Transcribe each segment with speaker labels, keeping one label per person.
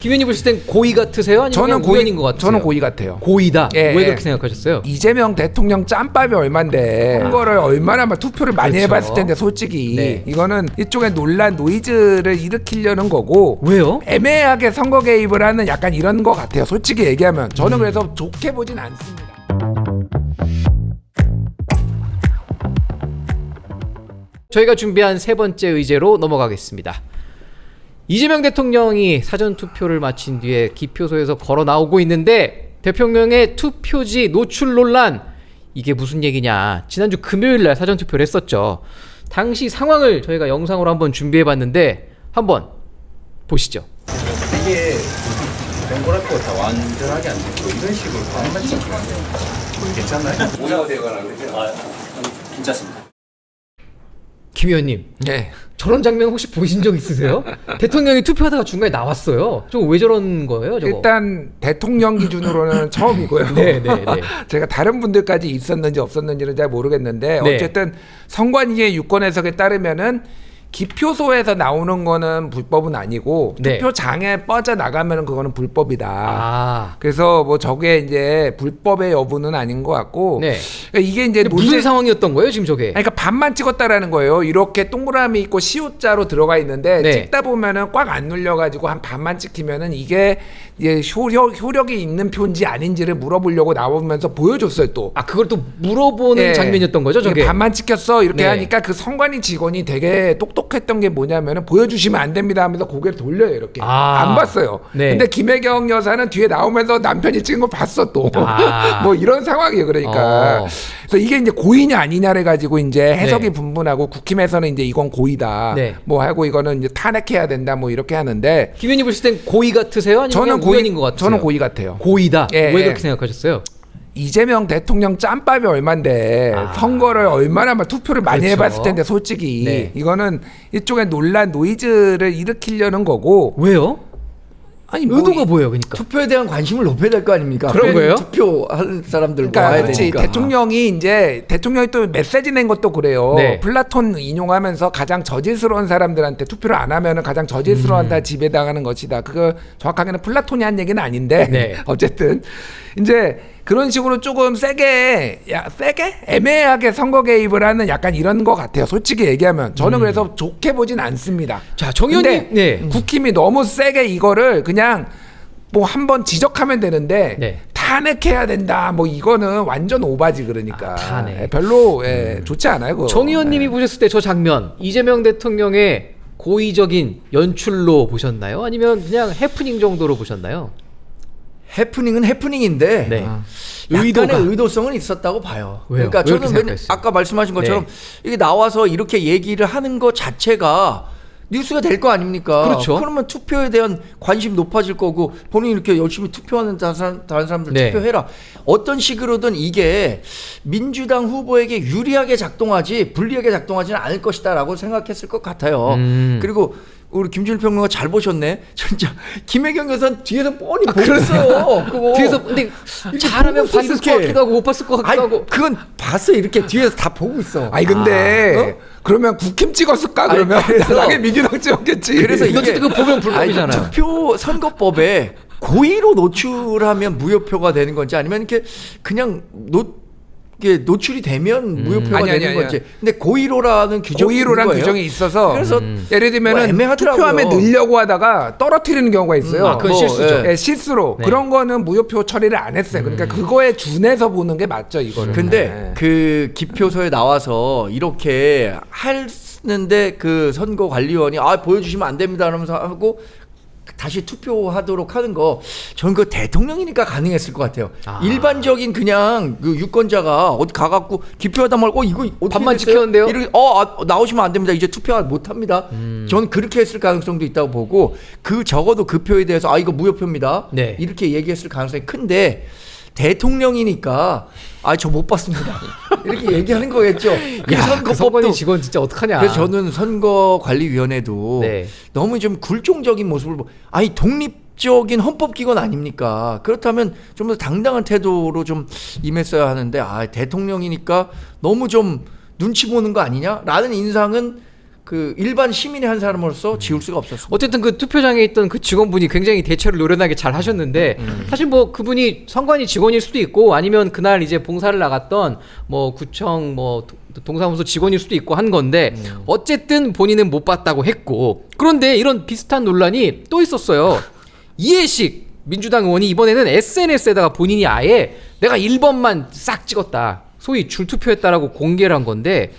Speaker 1: 김 의원님 보실 땐 고의 같으세요? 아니면
Speaker 2: 저는
Speaker 1: 우연인 것 같으세요?
Speaker 2: 저는 고의 같아요.
Speaker 1: 고의다.
Speaker 2: 예,
Speaker 1: 왜
Speaker 2: 예.
Speaker 1: 그렇게 생각하셨어요?
Speaker 2: 이재명 대통령 짬밥이 얼만데 그거를 얼마나 막 투표를 많이
Speaker 1: 그렇죠.
Speaker 2: 해봤을 텐데 솔직히
Speaker 1: 네.
Speaker 2: 이거는 일종의 논란 노이즈를 일으키려는 거고
Speaker 1: 왜요?
Speaker 2: 애매하게 선거 개입을 하는 약간 이런 거 같아요. 솔직히 얘기하면 저는 그래서 좋게 보진 않습니다.
Speaker 1: 저희가 준비한 세 번째 의제로 넘어가겠습니다. 이재명 대통령이 사전투표를 마친 뒤에 기표소에서 걸어 나오고 있는데 대통령의 투표지 노출 논란, 이게 무슨 얘기냐. 지난주 금요일날 사전투표를 했었죠. 당시 상황을 저희가 영상으로 한번 준비해봤는데 한번 보시죠.
Speaker 3: 이게 동그랗고 다 완전하게 안 되고 이런 식으로 반만 찍히면 괜찮나요? 오해가 되거나 그러죠? 괜찮습니다.
Speaker 1: 김 의원님,
Speaker 2: 네.
Speaker 1: 저런 장면 혹시 보신 적 있으세요? 대통령이 투표하다가 중간에 나왔어요. 저거 왜 저런 거예요? 저거?
Speaker 2: 일단 대통령 기준으로는 처음이고요.
Speaker 1: 네.
Speaker 2: 제가 다른 분들까지 있었는지 없었는지는 잘 모르겠는데
Speaker 1: 네.
Speaker 2: 어쨌든 선관위의 유권 해석에 따르면은 기표소에서 나오는 거는 불법은 아니고
Speaker 1: 네.
Speaker 2: 투표장에 뻗어 나가면은 그거는 불법이다.
Speaker 1: 아,
Speaker 2: 그래서 뭐 저게 이제 불법의 여부는 아닌 것 같고
Speaker 1: 네.
Speaker 2: 그러니까 이게 이제
Speaker 1: 무슨 상황이었던 거예요, 지금 저게?
Speaker 2: 그러니까 반만 찍었다라는 거예요. 이렇게 동그라미 있고 시옷자로 들어가 있는데
Speaker 1: 네.
Speaker 2: 찍다 보면은 꽉 안 눌려가지고 한 반만 찍히면은 이게 이제 효력이 있는 표인지 아닌지를 물어보려고 나오면서 보여줬어요 또.
Speaker 1: 아, 그걸 또 물어보는
Speaker 2: 예.
Speaker 1: 장면이었던 거죠, 저게?
Speaker 2: 이게 반만 찍혔어 이렇게
Speaker 1: 네.
Speaker 2: 하니까 그 선관위 직원이 되게 똑똑했던 게 뭐냐면은 보여주시면 안 됩니다 하면서 고개를 돌려요 이렇게.
Speaker 1: 아.
Speaker 2: 안 봤어요.
Speaker 1: 네.
Speaker 2: 근데 김혜경 여사는 뒤에 나오면서 남편이 찍은 거 봤어 또.
Speaker 1: 아.
Speaker 2: 뭐 이런 상황이에요. 그러니까. 그래서 이게 이제 고의냐 아니냐를 가지고 이제 해석이
Speaker 1: 네.
Speaker 2: 분분하고 국힘에서는 이제 이건 고의다.
Speaker 1: 네.
Speaker 2: 뭐 하고 이거는 이제 탄핵해야 된다 뭐 이렇게 하는데
Speaker 1: 김 의원님 보실 땐 고의 같으세요? 아니면
Speaker 2: 저는
Speaker 1: 우연인 것 같으세요?
Speaker 2: 저는 고의 같아요.
Speaker 1: 고의다.
Speaker 2: 예,
Speaker 1: 왜
Speaker 2: 예.
Speaker 1: 그렇게 생각하셨어요?
Speaker 2: 이재명 대통령 짬밥이 얼만데
Speaker 1: 아.
Speaker 2: 선거를 얼마나 막 투표를 많이
Speaker 1: 그렇죠.
Speaker 2: 해봤을 텐데 솔직히
Speaker 1: 네.
Speaker 2: 이거는 일종의 논란 노이즈를 일으키려는 거고
Speaker 1: 왜요?
Speaker 2: 아니
Speaker 1: 의도가 뭐예요, 그러니까?
Speaker 4: 투표에 대한 관심을 높여야 될 거 아닙니까?
Speaker 1: 그런 거예요?
Speaker 4: 투표할 사람들
Speaker 2: 그러니까
Speaker 4: 모아야
Speaker 2: 그렇지.
Speaker 4: 되니까.
Speaker 2: 대통령이 또 메시지 낸 것도 그래요.
Speaker 1: 네.
Speaker 2: 플라톤 인용하면서 가장 저질스러운 사람들한테 투표를 안 하면은 가장 저질스러운다 지배당하는 것이다. 그거 정확하게는 플라톤이 한 얘기는 아닌데
Speaker 1: 네.
Speaker 2: 어쨌든 이제 그런 식으로 조금 세게 애매하게 선거 개입을 하는 약간 이런 거 같아요. 솔직히 얘기하면 저는 그래서 좋게 보진 않습니다.
Speaker 1: 자, 정
Speaker 2: 근데
Speaker 1: 의원님. 네.
Speaker 2: 국힘이 너무 세게 이거를 그냥 뭐 한번 지적하면 되는데
Speaker 1: 네.
Speaker 2: 탄핵해야 된다. 뭐 이거는 완전 오바지 그러니까.
Speaker 1: 아, 탄핵.
Speaker 2: 별로 좋지 않아요. 그거.
Speaker 1: 정 의원님이 보셨을 때 저 장면, 이재명 대통령의 고의적인 연출로 보셨나요? 아니면 그냥 해프닝 정도로 보셨나요?
Speaker 4: 해프닝은 해프닝인데
Speaker 1: 네.
Speaker 4: 약간의 의도성은 있었다고 봐요.
Speaker 1: 왜요?
Speaker 4: 그러니까
Speaker 1: 왜 그렇게
Speaker 4: 저는
Speaker 1: 생각했어요?
Speaker 4: 아까 말씀하신 것처럼
Speaker 1: 네.
Speaker 4: 이게 나와서 이렇게 얘기를 하는 것 자체가 뉴스가 될 거 아닙니까?
Speaker 1: 그렇죠.
Speaker 4: 그러면 투표에 대한 관심 높아질 거고 본인이 이렇게 열심히 투표하는 다른 사람들
Speaker 1: 네.
Speaker 4: 투표해라. 어떤 식으로든 이게 민주당 후보에게 유리하게 작동하지 불리하게 작동하지는 않을 것이다라고 생각했을 것 같아요. 그리고 우리 김준일 평론가 잘 보셨네. 진짜 김혜경 여사는 뒤에서 뻔히 보고 있어요. 그거.
Speaker 1: 뒤에서 근데 잘하면
Speaker 4: 보고서
Speaker 1: 봤을
Speaker 4: 이렇게.
Speaker 1: 것 같기도 하고 못 봤을 것 같기도
Speaker 4: 아니,
Speaker 1: 하고.
Speaker 4: 그건 봤어. 이렇게 뒤에서 다 보고 있어.
Speaker 2: 아니 근데 그러면 국힘 찍었을까
Speaker 4: 아니,
Speaker 2: 그러면
Speaker 4: 그래서-
Speaker 2: 당연히 민주당 찍었겠지.
Speaker 4: 그래서
Speaker 1: 이거
Speaker 4: 이게
Speaker 1: 어쨌든 그거 보면 불법이잖아요.
Speaker 4: 아니, 투표 선거법에 고의로 노출하면 무효표가 되는 건지 아니면 이렇게 그냥 이게 노출이 되면 무효표가
Speaker 2: 아니,
Speaker 4: 되는
Speaker 2: 아니,
Speaker 4: 건지. 근데 고의로라는 규정이
Speaker 2: 고의로란
Speaker 4: 있는 거예요.
Speaker 2: 규정이 있어서
Speaker 4: 그래서
Speaker 2: 예를 들면은
Speaker 4: 뭐 애매하더라고요.
Speaker 2: 투표함에 넣으려고 하다가 떨어뜨리는 경우가 있어요.
Speaker 1: 아, 그건 실수죠.
Speaker 2: 예, 실수로
Speaker 1: 네.
Speaker 2: 그런 거는 무효표 처리를 안 했어요. 그러니까 그거에 준해서 보는 게 맞죠, 이거는.
Speaker 4: 근데
Speaker 2: 네.
Speaker 4: 그 기표소에 나와서 이렇게 하는데 그 선거관리원이 보여주시면 안 됩니다 하면서 하고 다시 투표하도록 하는 거 저는 그 대통령이니까 가능했을 것 같아요.
Speaker 1: 아.
Speaker 4: 일반적인 그냥 그 유권자가 어디 가갖고 기표하다 말고 이거 어떻게
Speaker 1: 반만
Speaker 4: 됐어요?
Speaker 1: 찍혔는데요?
Speaker 4: 이렇게 나오시면 안 됩니다. 이제 투표 못 합니다. 저는 그렇게 했을 가능성도 있다고 보고 그 적어도 그 표에 대해서 이거 무효표입니다.
Speaker 1: 네.
Speaker 4: 이렇게 얘기했을 가능성이 큰데 대통령이니까 저 못 봤습니다. 이렇게 얘기하는 거겠죠. 그
Speaker 1: 야, 그
Speaker 4: 선거법도
Speaker 1: 선관위 직원 진짜 어떡하냐.
Speaker 4: 그래서 저는 선거관리위원회도
Speaker 1: 네.
Speaker 4: 너무 좀 굴종적인 모습을 독립적인 헌법기관 아닙니까? 그렇다면 좀 더 당당한 태도로 좀 임했어야 하는데 대통령이니까 너무 좀 눈치 보는 거 아니냐라는 인상은 그 일반 시민의 한 사람으로서 지울 수가 없었습니다.
Speaker 1: 어쨌든 그 투표장에 있던 그 직원분이 굉장히 대처를 노련하게 잘 하셨는데 사실 뭐 그분이 선관위 직원일 수도 있고 아니면 그날 이제 봉사를 나갔던 뭐 구청 뭐 동사무소 직원일 수도 있고 한 건데 어쨌든 본인은 못 봤다고 했고 그런데 이런 비슷한 논란이 또 있었어요. 이해식 민주당 의원이 이번에는 SNS에다가 본인이 아예 내가 1번만 싹 찍었다. 소위 줄투표했다라고 공개를 한 건데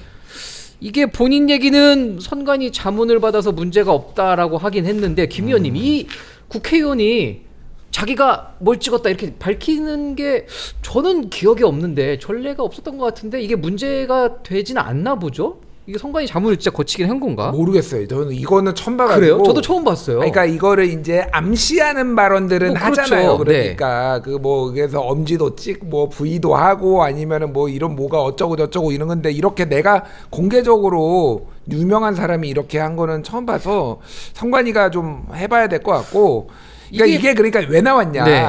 Speaker 1: 이게 본인 얘기는 선관위 자문을 받아서 문제가 없다라고 하긴 했는데 김 의원님 이 국회의원이 자기가 뭘 찍었다 이렇게 밝히는 게 저는 기억이 없는데 전례가 없었던 것 같은데 이게 문제가 되지는 않나 보죠? 이게 선관위 자문을 진짜 거치긴 한 건가?
Speaker 2: 모르겠어요. 저는 이거는 처음 봐가지고.
Speaker 1: 그래요? 저도 처음 봤어요.
Speaker 2: 그러니까 이거를 이제 암시하는 발언들은
Speaker 1: 뭐 그렇죠.
Speaker 2: 하잖아요. 그러니까 그 뭐 그래서 엄지도 찍뭐 부위도 하고 아니면은 뭐 이런 뭐가 어쩌고 저쩌고 이런 건데 이렇게 내가 공개적으로 유명한 사람이 이렇게 한 거는 처음 봐서 선관위가 좀 해봐야 될 것 같고. 그러니까 이게 그러니까 왜 나왔냐?
Speaker 1: 네.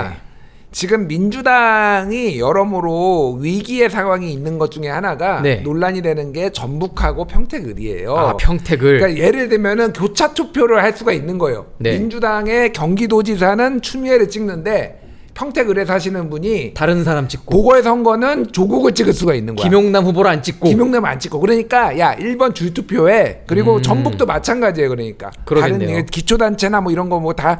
Speaker 2: 지금 민주당이 여러모로 위기의 상황이 있는 것 중에 하나가
Speaker 1: 네.
Speaker 2: 논란이 되는 게 전북하고 평택을이에요.
Speaker 1: 아 평택을.
Speaker 2: 그러니까 예를 들면은 교차 투표를 할 수가 있는 거예요.
Speaker 1: 네.
Speaker 2: 민주당의 경기도지사는 추미애를 찍는데 평택을에 사시는 분이
Speaker 1: 다른 사람 찍고
Speaker 2: 보궐 선거는 조국을 찍을 수가 있는 거야.
Speaker 1: 김용남 후보를 안 찍고
Speaker 2: 김용남 안 찍고 그러니까 야 1번 줄투표에 그리고 전북도 마찬가지예요. 그러니까
Speaker 1: 그러겠네요.
Speaker 2: 다른 기초단체나 뭐 이런 거 뭐 다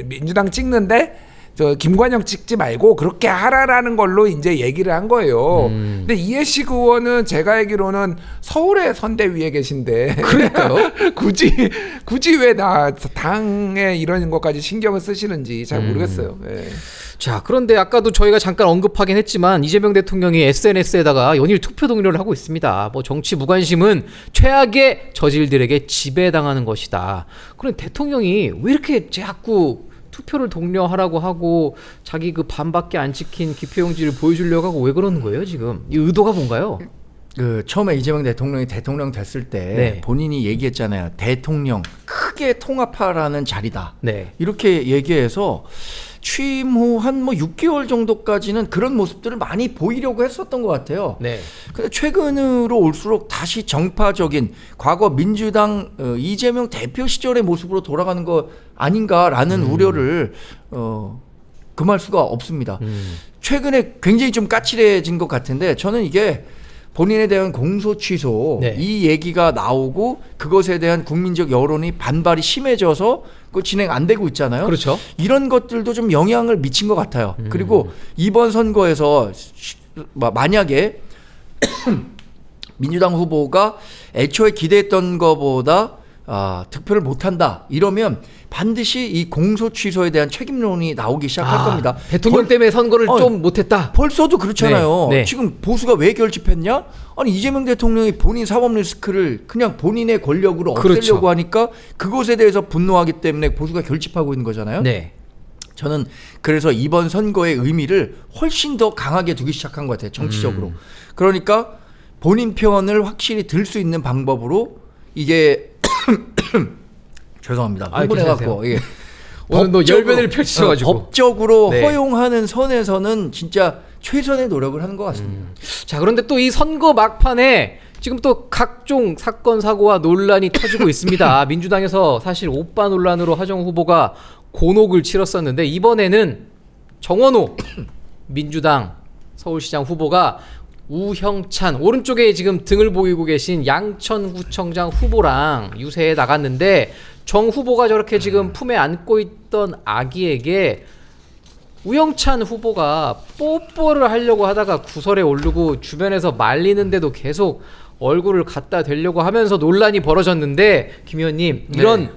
Speaker 2: 민주당 찍는데 저 김관영 찍지 말고 그렇게 하라라는 걸로 이제 얘기를 한 거예요. 근데 이해식 의원은 제가 알기로는 서울의 선대위에 계신데
Speaker 1: 그러니까요.
Speaker 2: 굳이 왜 나 당에 이런 것까지 신경을 쓰시는지 잘 모르겠어요. 예.
Speaker 1: 자 그런데 아까도 저희가 잠깐 언급하긴 했지만 이재명 대통령이 SNS에다가 연일 투표 독려를 하고 있습니다. 뭐 정치 무관심은 최악의 저질들에게 지배당하는 것이다. 그런데 대통령이 왜 이렇게 자꾸 투표를 독려하라고 하고 자기 그 반밖에 안 찍힌 기표용지를 보여주려고 하고 왜 그러는 거예요 지금? 이 의도가 뭔가요?
Speaker 4: 그 처음에 이재명 대통령이 대통령 됐을 때
Speaker 1: 네.
Speaker 4: 본인이 얘기했잖아요. 대통령 크게 통합하라는 자리다.
Speaker 1: 네.
Speaker 4: 이렇게 얘기해서 취임 후 한 뭐 6개월 정도까지는 그런 모습들을 많이 보이려고 했었던 것 같아요.
Speaker 1: 네.
Speaker 4: 근데 최근으로 올수록 다시 정파적인 과거 민주당 이재명 대표 시절의 모습으로 돌아가는 거 아닌가라는 우려를 금할 수가 없습니다. 최근에 굉장히 좀 까칠해진 것 같은데 저는 이게 본인에 대한 공소 취소
Speaker 1: 네.
Speaker 4: 이 얘기가 나오고 그것에 대한 국민적 여론이 반발이 심해져서 그 진행 안 되고 있잖아요.
Speaker 1: 그렇죠.
Speaker 4: 이런 것들도 좀 영향을 미친 것 같아요. 그리고 이번 선거에서 만약에 민주당 후보가 애초에 기대했던 것보다 득표를 못한다 이러면 반드시 이 공소 취소에 대한 책임론이 나오기 시작할 겁니다.
Speaker 1: 대통령 때문에 선거를 좀 못했다.
Speaker 4: 벌써도 그렇잖아요.
Speaker 1: 네, 네.
Speaker 4: 지금 보수가 왜 결집했냐? 아니 이재명 대통령이 본인 사법 리스크를 그냥 본인의 권력으로 없애려고
Speaker 1: 그렇죠.
Speaker 4: 하니까 그것에 대해서 분노하기 때문에 보수가 결집하고 있는 거잖아요.
Speaker 1: 네.
Speaker 4: 저는 그래서 이번 선거의 의미를 훨씬 더 강하게 두기 시작한 것 같아요. 정치적으로. 그러니까 본인 편을 확실히 들 수 있는 방법으로 이게 죄송합니다. 흥분해갖고 이게
Speaker 1: 오늘 너 열변을 펼치셔가지고
Speaker 4: 법적으로
Speaker 1: 네.
Speaker 4: 허용하는 선에서는 진짜 최선의 노력을 하는 것 같습니다.
Speaker 1: 자 그런데 또 이 선거 막판에 지금 또 각종 사건 사고와 논란이 터지고 있습니다. 민주당에서 사실 오빠 논란으로 하정우 후보가 곤혹을 치렀었는데 이번에는 정원호 민주당 서울시장 후보가 우형찬 오른쪽에 지금 등을 보이고 계신 양천구청장 후보랑 유세에 나갔는데 정 후보가 저렇게 지금 품에 안고 있던 아기에게 우영찬 후보가 뽀뽀를 하려고 하다가 구설에 오르고 주변에서 말리는데도 계속 얼굴을 갖다 대려고 하면서 논란이 벌어졌는데 김 의원님 이런
Speaker 2: 네.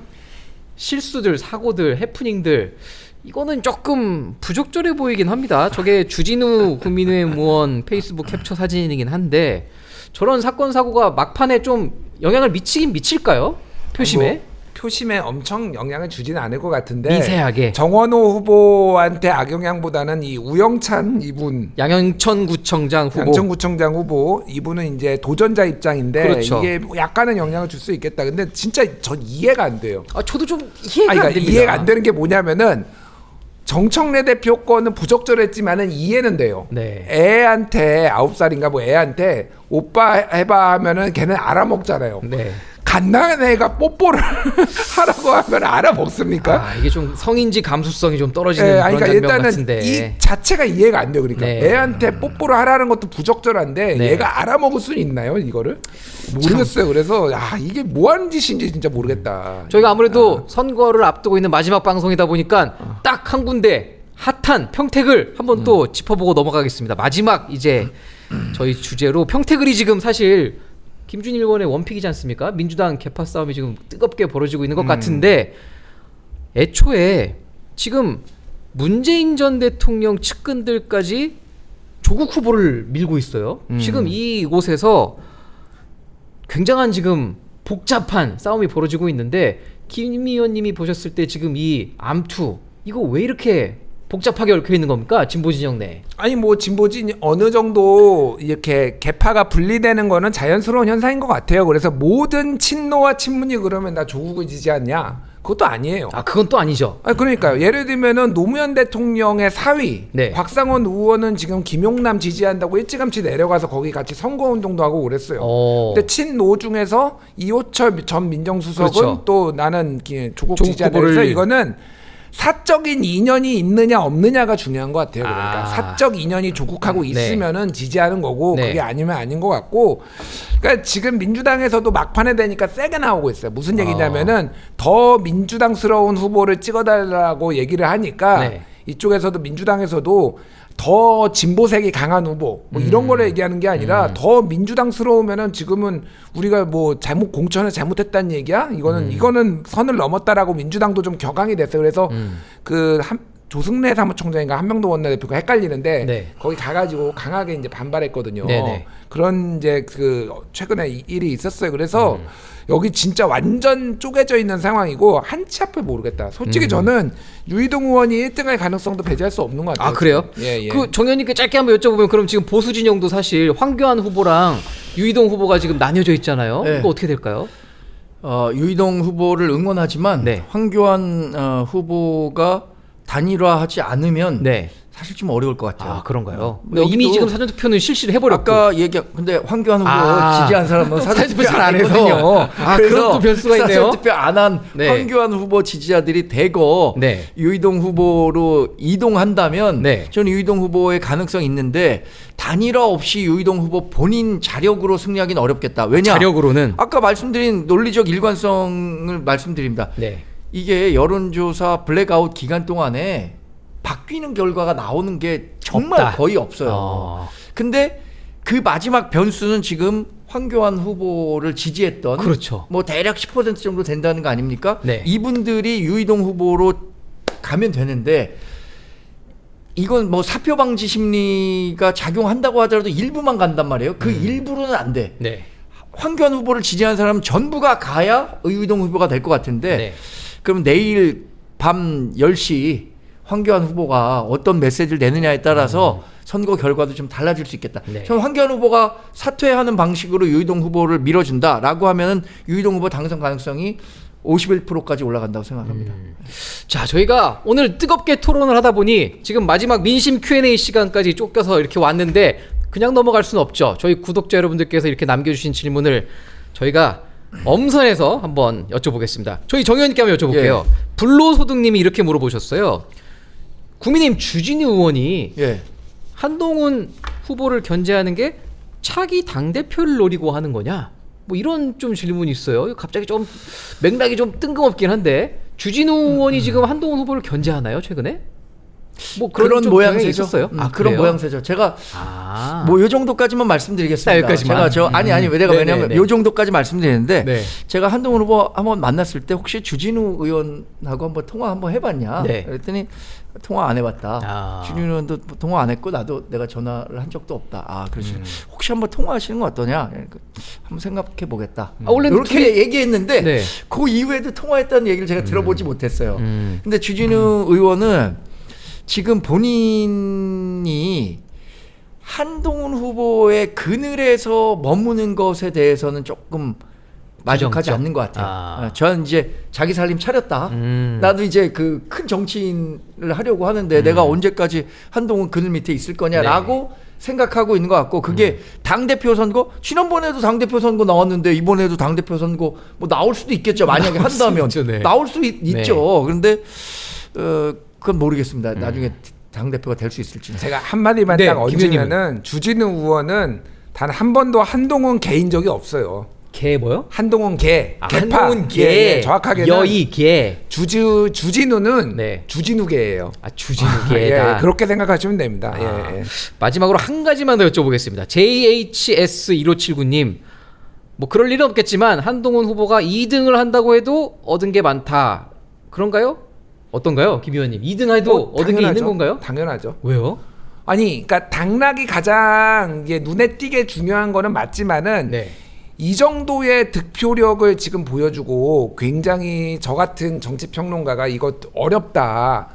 Speaker 1: 실수들 사고들 해프닝들 이거는 조금 부적절해 보이긴 합니다. 저게 주진우 국민의힘 의원 페이스북 캡처 사진이긴 한데 저런 사건 사고가 막판에 좀 영향을 미치긴 미칠까요? 표심에?
Speaker 2: 뭐, 표심에 엄청 영향을 주지는 않을 것 같은데
Speaker 1: 미세하게.
Speaker 2: 정원호 후보한테 악영향보다는 이 우영찬 이분
Speaker 1: 양천구청장 후보.
Speaker 2: 양천구청장 후보 이분은 이제 도전자 입장인데
Speaker 1: 그렇죠.
Speaker 2: 이게 뭐 약간은 영향을 줄 수 있겠다. 근데 진짜 전 이해가 안 돼요.
Speaker 1: 저도 좀 이해가
Speaker 2: 그러니까
Speaker 1: 안 됩니다.
Speaker 2: 이해가 안 되는 게 뭐냐면은 정청래 대표 거는 부적절했지만은 이해는 돼요.
Speaker 1: 네.
Speaker 2: 애한테 9살인가 뭐 애한테 오빠 해봐 하면은 걔는 알아먹잖아요.
Speaker 1: 네.
Speaker 2: 갓난 애가 뽀뽀를 하라고 하면 알아먹습니까?
Speaker 1: 아, 이게 좀 성인지 감수성이 좀 떨어지는
Speaker 2: 예,
Speaker 1: 그런
Speaker 2: 아니, 그러니까
Speaker 1: 장면
Speaker 2: 일단은
Speaker 1: 같은데.
Speaker 2: 이 자체가 이해가 안 돼요. 그러니까
Speaker 1: 네.
Speaker 2: 애한테 뽀뽀를 하라는 것도 부적절한데
Speaker 1: 네.
Speaker 2: 얘가 알아먹을 수 있나요? 이거를 모르겠어요. 그래서 이게 뭐 하는 짓인지 진짜 모르겠다.
Speaker 1: 저희가 아무래도 선거를 앞두고 있는 마지막 방송이다 보니까 딱 한 군데 핫한 평택을 한번 또 짚어보고 넘어가겠습니다. 마지막 이제 저희 주제로 평택을이 지금 사실 김준일 의원의 원픽이지 않습니까? 민주당 개파 싸움이 지금 뜨겁게 벌어지고 있는 것 같은데 애초에 지금 문재인 전 대통령 측근들까지 조국 후보를 밀고 있어요. 지금 이곳에서 굉장한 지금 복잡한 싸움이 벌어지고 있는데 김 의원님이 보셨을 때 지금 이 암투 이거 왜 이렇게 복잡하게 얽혀 있는 겁니까? 진보 진영 내.
Speaker 2: 아니 뭐 진보진 어느 정도 이렇게 개파가 분리되는 거는 자연스러운 현상인 것 같아요. 그래서 모든 친노와 친문이 그러면 나 조국을 지지하냐? 그것도 아니에요.
Speaker 1: 아 그건 또 아니죠.
Speaker 2: 그러니까요. 예를 들면은 노무현 대통령의 사위
Speaker 1: 네.
Speaker 2: 곽상원 의원은 지금 김용남 지지한다고 일찌감치 내려가서 거기 같이 선거운동도 하고 그랬어요. 근데 친노 중에서 이호철 전 민정수석은
Speaker 1: 그렇죠.
Speaker 2: 또 나는 조국
Speaker 1: 조국
Speaker 2: 지지한다.
Speaker 1: 후보를-
Speaker 2: 그래서 이거는 사적인 인연이 있느냐 없느냐가 중요한 것 같아요. 그러니까
Speaker 1: 아.
Speaker 2: 사적 인연이 조국하고 있으면은 지지하는 거고
Speaker 1: 네.
Speaker 2: 그게 아니면 아닌 것 같고. 그러니까 지금 민주당에서도 막판에 되니까 세게 나오고 있어요. 무슨 얘기냐면은 더 민주당스러운 후보를 찍어달라고 얘기를 하니까
Speaker 1: 네.
Speaker 2: 이쪽에서도 민주당에서도 더 진보색이 강한 후보 뭐 이런 거를 얘기하는 게 아니라 더 민주당스러우면은 지금은 우리가 뭐 공천을 잘못했다는 얘기야? 이거는 선을 넘었다라고 민주당도 좀 격앙이 됐어요. 그래서 조승래 사무총장인가 한명도 원내대표가 헷갈리는데
Speaker 1: 네.
Speaker 2: 거기 가가지고 강하게 이제 반발했거든요.
Speaker 1: 네네.
Speaker 2: 그런 이제 최근에 일이 있었어요. 그래서 여기 진짜 완전 쪼개져 있는 상황이고 한치 앞을 모르겠다. 솔직히 저는 유이동 의원이 1등할 가능성도 배제할 수 없는 것 같아요.
Speaker 1: 아 그래요?
Speaker 2: 예.
Speaker 1: 그 정현님께 짧게 한번 여쭤보면 그럼 지금 보수 진영도 사실 황교안 후보랑 유이동 후보가 지금 나뉘어져 있잖아요.
Speaker 4: 네.
Speaker 1: 이거 어떻게 될까요?
Speaker 4: 유이동 후보를 응원하지만
Speaker 1: 네.
Speaker 4: 황교안 후보가 단일화하지 않으면
Speaker 1: 네.
Speaker 4: 사실 좀 어려울 것 같아요.
Speaker 1: 아 그런가요?
Speaker 4: 뭐
Speaker 1: 이미
Speaker 4: 여기도
Speaker 1: 지금 사전 투표는 실시를 해버렸고.
Speaker 4: 아까 근데 황교안 후보 지지한 사람은 사전투표
Speaker 1: 사전투표
Speaker 4: 안
Speaker 1: 안 해서.
Speaker 4: 했거든요.
Speaker 1: 아, 그런 또 변수가 있네요.
Speaker 4: 사전투표 안 한
Speaker 1: 네.
Speaker 4: 황교안 후보 지지자들이 대거
Speaker 1: 네.
Speaker 4: 유이동 후보로 이동한다면
Speaker 1: 네.
Speaker 4: 저는 유이동 후보의 가능성이 있는데 단일화 없이 유이동 후보 본인 자력으로 승리하기는 어렵겠다. 왜냐?
Speaker 1: 자력으로는
Speaker 4: 아까 말씀드린 논리적 일관성을 말씀드립니다.
Speaker 1: 네.
Speaker 4: 이게 여론조사 블랙아웃 기간 동안에 바뀌는 결과가 나오는 게 정말
Speaker 1: 없다.
Speaker 4: 거의 없어요. 근데 그 마지막 변수는 지금 황교안 후보를 지지했던
Speaker 1: 그렇죠.
Speaker 4: 뭐 대략 10% 정도 된다는 거 아닙니까?
Speaker 1: 네.
Speaker 4: 이분들이 유이동 후보로 가면 되는데 이건 뭐 사표 방지 심리가 작용한다고 하더라도 일부만 간단 말이에요. 그 일부로는 안 돼.
Speaker 1: 네.
Speaker 4: 황교안 후보를 지지하는 사람은 전부가 가야 유이동 후보가 될 것 같은데
Speaker 1: 네.
Speaker 4: 그럼 내일 밤 10시 황교안 후보가 어떤 메시지를 내느냐에 따라서 선거 결과도 좀 달라질 수 있겠다.
Speaker 1: 네.
Speaker 4: 전 황교안 후보가 사퇴하는 방식으로 유이동 후보를 밀어준다라고 하면은 유이동 후보 당선 가능성이 51%까지 올라간다고 생각합니다.
Speaker 1: 자, 저희가 오늘 뜨겁게 토론을 하다 보니 지금 마지막 민심 Q&A 시간까지 쫓겨서 이렇게 왔는데 그냥 넘어갈 수는 없죠. 저희 구독자 여러분들께서 이렇게 남겨주신 질문을 저희가 엄선해서 한번 여쭤보겠습니다. 저희 정 의원님께 한번 여쭤볼게요. 불로소득님이 이렇게 물어보셨어요. 국민의힘 주진우 의원이
Speaker 4: 예.
Speaker 1: 한동훈 후보를 견제하는 게 차기 당대표를 노리고 하는 거냐? 뭐 이런 좀 질문이 있어요. 갑자기 좀 맥락이 좀 뜬금없긴 한데 주진우 의원이 지금 한동훈 후보를 견제하나요 최근에? 뭐
Speaker 4: 그런
Speaker 1: 좀
Speaker 4: 모양새죠.
Speaker 1: 경향이 있었어요.
Speaker 4: 그런
Speaker 1: 그래요?
Speaker 4: 모양새죠. 제가
Speaker 1: 아,
Speaker 4: 뭐 요 정도까지만 말씀드리겠습니다.
Speaker 1: 아, 여기까지만.
Speaker 4: 제가 아니 내가 왜냐면
Speaker 1: 네네네.
Speaker 4: 요 정도까지 말씀드리는데
Speaker 1: 네.
Speaker 4: 제가 한동훈 후보 한번 만났을 때 혹시 주진우 의원하고 한번 통화 한번 해봤냐?
Speaker 1: 네.
Speaker 4: 그랬더니 통화 안 해봤다.
Speaker 1: 아.
Speaker 4: 주진우 의원도 통화 안 했고 나도 내가 전화를 한 적도 없다. 아 그렇지. 혹시 한번 통화하시는 거 어떠냐? 그러니까 한번 생각해 보겠다.
Speaker 1: 아, 원래는
Speaker 4: 이렇게 얘기했는데
Speaker 1: 네.
Speaker 4: 그 이후에도 통화했다는 얘기를 제가 들어보지 못했어요.
Speaker 1: 음.
Speaker 4: 근데 주진우 의원은 지금 본인이 한동훈 후보의 그늘에서 머무는 것에 대해서는 조금 만족하지
Speaker 1: 부정적.
Speaker 4: 않는 것 같아요.
Speaker 1: 아.
Speaker 4: 저는 이제 자기 살림 차렸다.
Speaker 1: 음.
Speaker 4: 나도 이제 그 큰 정치인을 하려고 하는데 내가 언제까지 한동훈 그늘 밑에 있을 거냐라고 생각하고 있는 것 같고 그게 당대표 선거 지난번에도 당대표 선거 나왔는데 이번에도 당대표 선거 뭐 나올 수도 있겠죠. 만약에
Speaker 1: 나올 수
Speaker 4: 한다면
Speaker 1: 있죠, 네.
Speaker 4: 나올 수 있죠. 그런데 그건 모르겠습니다. 나중에 당대표가 될 수 있을지.
Speaker 2: 제가 한마디만
Speaker 1: 네,
Speaker 2: 딱 얹으면은 주진우 의원은 단 한 번도 한동훈 개인 적이 없어요.
Speaker 1: 개 뭐요?
Speaker 2: 한동훈 개, 개파.
Speaker 1: 한동훈 개,
Speaker 2: 예, 예, 정확하게는
Speaker 1: 여의 개.
Speaker 2: 주진우는
Speaker 1: 네.
Speaker 2: 주진우 개예요.
Speaker 1: 주진우 개다.
Speaker 2: 예, 그렇게 생각하시면 됩니다. 예, 예.
Speaker 1: 마지막으로 한 가지만 더 여쭤보겠습니다. JHS1579님, 뭐 그럴 일은 없겠지만 한동훈 후보가 2등을 한다고 해도 얻은 게 많다. 그런가요? 어떤가요, 김 의원님? 2등 해도 얻은 게 있는 건가요?
Speaker 2: 당연하죠.
Speaker 1: 왜요?
Speaker 2: 아니, 그러니까 당락이 가장 이게 눈에 띄게 중요한 거는 맞지만은
Speaker 1: 네.
Speaker 2: 이 정도의 득표력을 지금 보여주고 굉장히 저 같은 정치평론가가 이거 어렵다.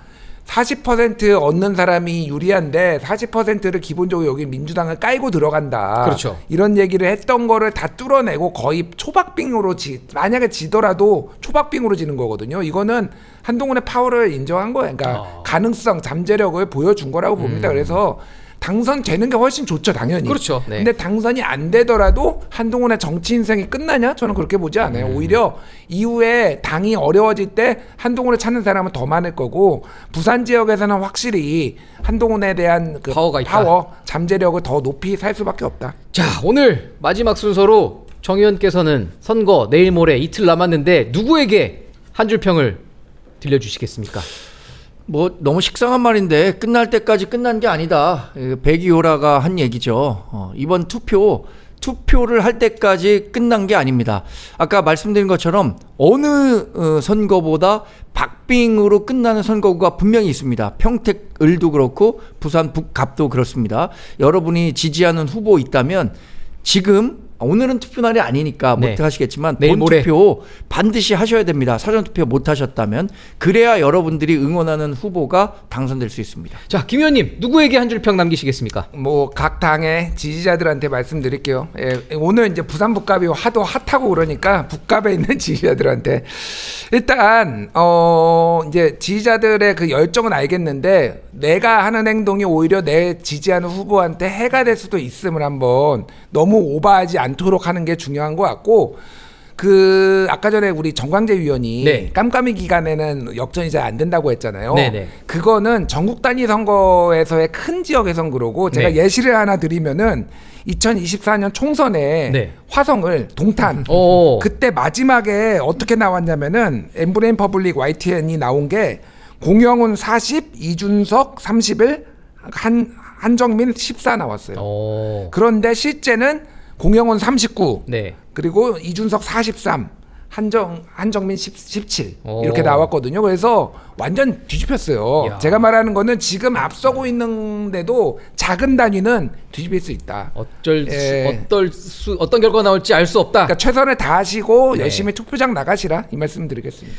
Speaker 2: 40% 얻는 사람이 유리한데 40%를 기본적으로 여기 민주당을 깔고 들어간다.
Speaker 1: 그렇죠.
Speaker 2: 이런 얘기를 했던 거를 다 뚫어내고 거의 초박빙으로 만약에 지더라도 초박빙으로 지는 거거든요. 이거는 한동훈의 파워를 인정한 거예요. 그러니까 가능성, 잠재력을 보여준 거라고 봅니다. 그래서 당선되는 게 훨씬 좋죠, 당연히.
Speaker 1: 그렇죠. 네.
Speaker 2: 근데 당선이 안 되더라도 한동훈의 정치 인생이 끝나냐? 저는 그렇게 보지 않아요. 오히려 이후에 당이 어려워질 때 한동훈을 찾는 사람은 더 많을 거고 부산 지역에서는 확실히 한동훈에 대한 그
Speaker 1: 파워가 있다.
Speaker 2: 파워, 잠재력을 더 높이 살 수밖에 없다.
Speaker 1: 자, 오늘 마지막 순서로 정 의원께서는 선거 내일 모레 이틀 남았는데 누구에게 한 줄 평을 들려주시겠습니까?
Speaker 4: 뭐 너무 식상한 말인데 끝날 때까지 끝난 게 아니다. 백이호라가 한 얘기죠. 이번 투표를 할 때까지 끝난 게 아닙니다. 아까 말씀드린 것처럼 어느 선거보다 박빙으로 끝나는 선거구가 분명히 있습니다. 평택 을도 그렇고 부산 북갑도 그렇습니다. 여러분이 지지하는 후보 있다면 지금 오늘은 투표 날이 아니니까
Speaker 1: 네.
Speaker 4: 못 하시겠지만
Speaker 1: 내일 모레.
Speaker 4: 본투표 반드시 하셔야 됩니다. 사전투표 못 하셨다면 그래야 여러분들이 응원하는 후보가 당선될 수 있습니다.
Speaker 1: 자, 김 의원님 누구에게 한 줄 평 남기시겠습니까?
Speaker 2: 뭐 각 당의 지지자들한테 말씀드릴게요. 예, 오늘 이제 부산 북갑이 하도 핫하고 그러니까 북갑에 있는 지지자들한테 일단 이제 지지자들의 그 열정은 알겠는데 내가 하는 행동이 오히려 내 지지하는 후보한테 해가 될 수도 있음을 한번 너무 오버하지 않도록 하는 게 중요한 것 같고 그 아까 전에 우리 정광재 위원이
Speaker 1: 네.
Speaker 2: 깜깜이 기간에는 역전이 잘 안 된다고 했잖아요.
Speaker 1: 네네.
Speaker 2: 그거는 전국 단위 선거에서의 큰 지역에선 그러고 제가
Speaker 1: 네.
Speaker 2: 예시를 하나 드리면은 2024년 총선에
Speaker 1: 네.
Speaker 2: 화성을 동탄
Speaker 1: 오.
Speaker 2: 그때 마지막에 어떻게 나왔냐면은 엠브레인 퍼블릭 YTN이 나온 게 공영훈 40, 이준석 31, 한정민 14 나왔어요.
Speaker 1: 오.
Speaker 2: 그런데 실제는 공영훈 39,
Speaker 1: 네.
Speaker 2: 그리고 이준석 43, 한정민 17
Speaker 1: 오.
Speaker 2: 이렇게 나왔거든요. 그래서 완전 뒤집혔어요.
Speaker 1: 이야.
Speaker 2: 제가 말하는 거는 지금 앞서고 있는데도 작은 단위는 뒤집힐 수 있다.
Speaker 1: 어떤 결과가 나올지 알 수 없다.
Speaker 2: 그러니까 최선을 다하시고
Speaker 1: 네.
Speaker 2: 열심히 투표장 나가시라 이 말씀 드리겠습니다.